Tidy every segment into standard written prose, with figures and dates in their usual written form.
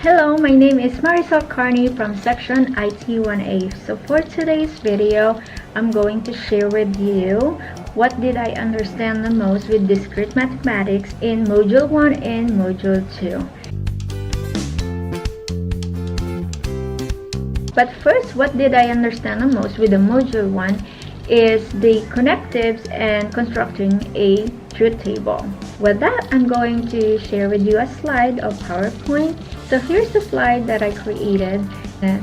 Hello, my name is Marisol Carney from Section IT1A. So for today's video, I'm going to share with you what did I understand the most with discrete mathematics in Module 1 and Module 2. But first, what did I understand the most with the Module 1 is the connectives and constructing a truth table. With that, I'm going to share with you a slide of PowerPoint. So here's the slide that I created.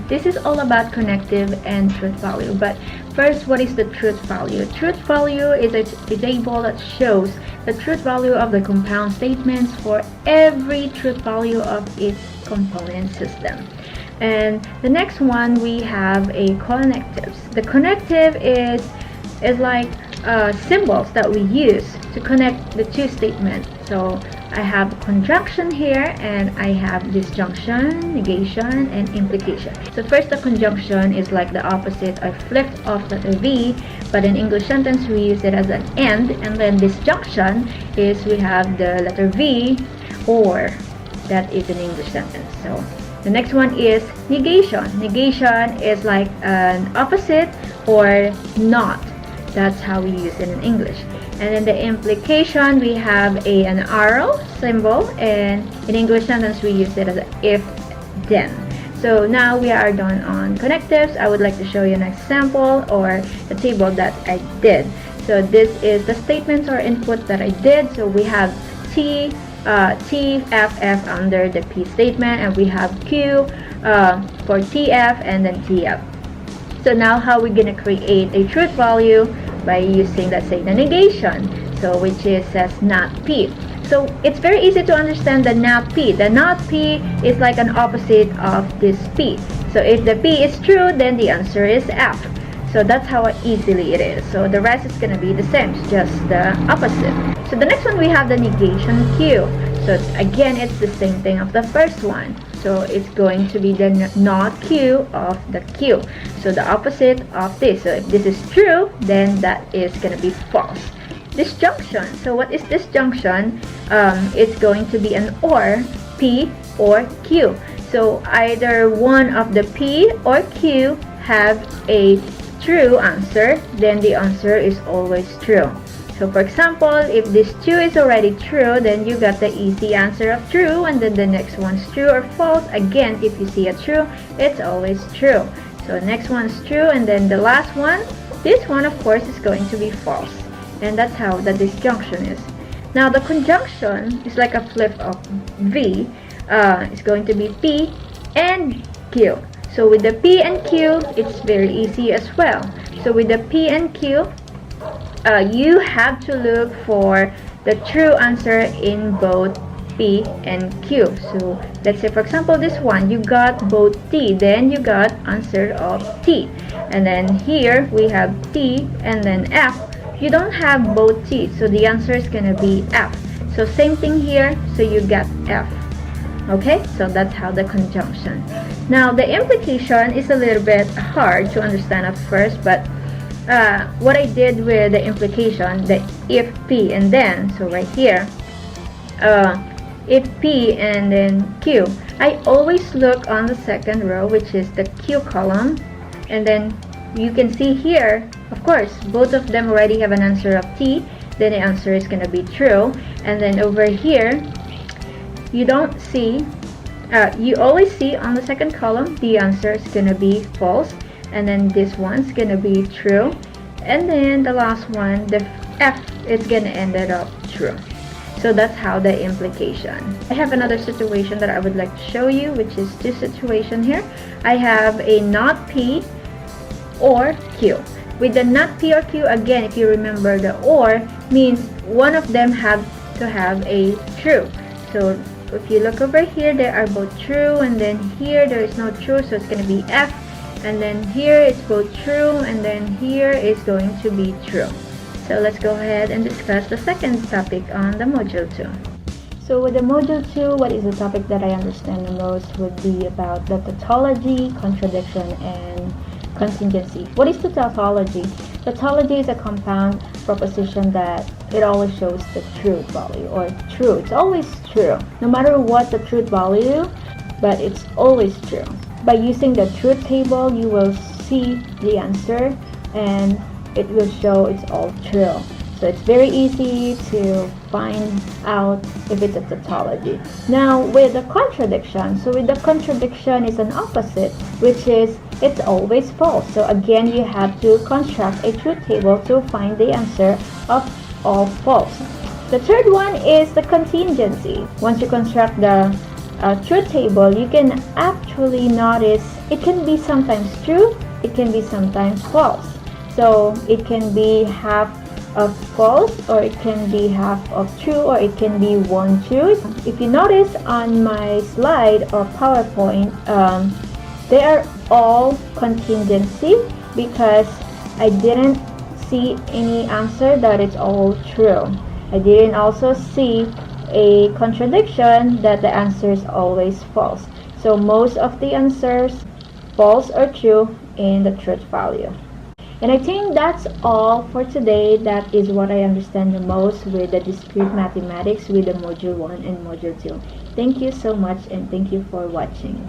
This is all about connective and truth value. But first, what is the truth value? Truth value is a table that shows the truth value of the compound statements for every truth value of its component system. And the next one, we have a connectives. The connective is like symbols that we use to connect the two statements. So I have conjunction here, and I have disjunction, negation, and implication. So first, the conjunction is like the opposite. I flipped off letter V, but in English sentence we use it as an and then disjunction is we have the letter V, or that is an English sentence. So the next one is negation. Negation is like an opposite or not. That's how we use it in English. And then the implication, we have an arrow symbol, and in English sentence we use it as a if then. So now we are done on connectives. I would like to show you an example or a table that I did. So this is the statements or input that I did. So we have T, F under the P statement, and we have Q for TF and then TF. So now how we're gonna create a truth value by using, let's say, the negation, so which is says not P. So it's very easy to understand the not P. The not P is like an opposite of this P. So if the P is true, then the answer is F. So that's how easily it is. So the rest is gonna be the same, just the opposite. So the next one, we have the negation Q. So again, it's the same thing of the first one. So it's going to be the not Q of the Q. So the opposite of this. So if this is true, then that is going to be false. Disjunction. So what is disjunction? It's going to be an or, P or Q. So either one of the P or Q have a true answer, then the answer is always true. So for example, if this 2 is already true, then you got the easy answer of true, and then the next one's true or false. Again, if you see a true, it's always true. So next one's true, and then the last one, this one of course is going to be false. And that's how the disjunction is. Now the conjunction is like a flip of V. It's going to be P and Q. So with the P and Q, it's very easy as well. So with the P and Q, you have to look for the true answer in both P and Q. So let's say for example this one, you got both T, then you got answer of T. And then here we have T and then F. You don't have both T, so the answer is gonna be F. So same thing here, so you get F. Okay, so that's how the conjunction. Now the implication is a little bit hard to understand at first, but what I did with the implication, the if P and then, so right here, if P and then Q, I always look on the second row, which is the Q column, and then you can see here, of course, both of them already have an answer of T, then the answer is going to be true. And then over here, you don't see, you always see on the second column, the answer is going to be false. And then this one's gonna be true, and then the last one, the F, is gonna end up true. So that's how the implication. I have another situation that I would like to show you, which is this situation here. I have a not P or Q. With the not P or Q, again, if you remember, the or means one of them have to have a true. So if you look over here, they are both true, and then here there is no true, so it's gonna be F. And then here it's both true, and then here is going to be true. So let's go ahead and discuss the second topic on the Module 2. So with the Module 2, what is the topic that I understand the most would be about the tautology, contradiction, and contingency. What is the tautology? Tautology is a compound proposition that it always shows the truth value, or true. It's always true. No matter what the truth value, but it's always true. By using the truth table, you will see the answer and it will show it's all true. So it's very easy to find out if it's a tautology. Now with the contradiction, so with the contradiction is an opposite, which is it's always false. So again, you have to construct a truth table to find the answer of all false. The third one is the contingency. Once you construct the truth table, you can actually notice it can be sometimes true, it can be sometimes false. So it can be half of false, or it can be half of true, or it can be one truth. If you notice on my slide or PowerPoint, they are all contingency because I didn't see any answer that it's all true. I didn't also see a contradiction that the answer is always false. So most of the answers false or true in the truth value. And I think that's all for today. That is what I understand the most with the discrete mathematics with the module 1 and module 2. Thank you so much and thank you for watching.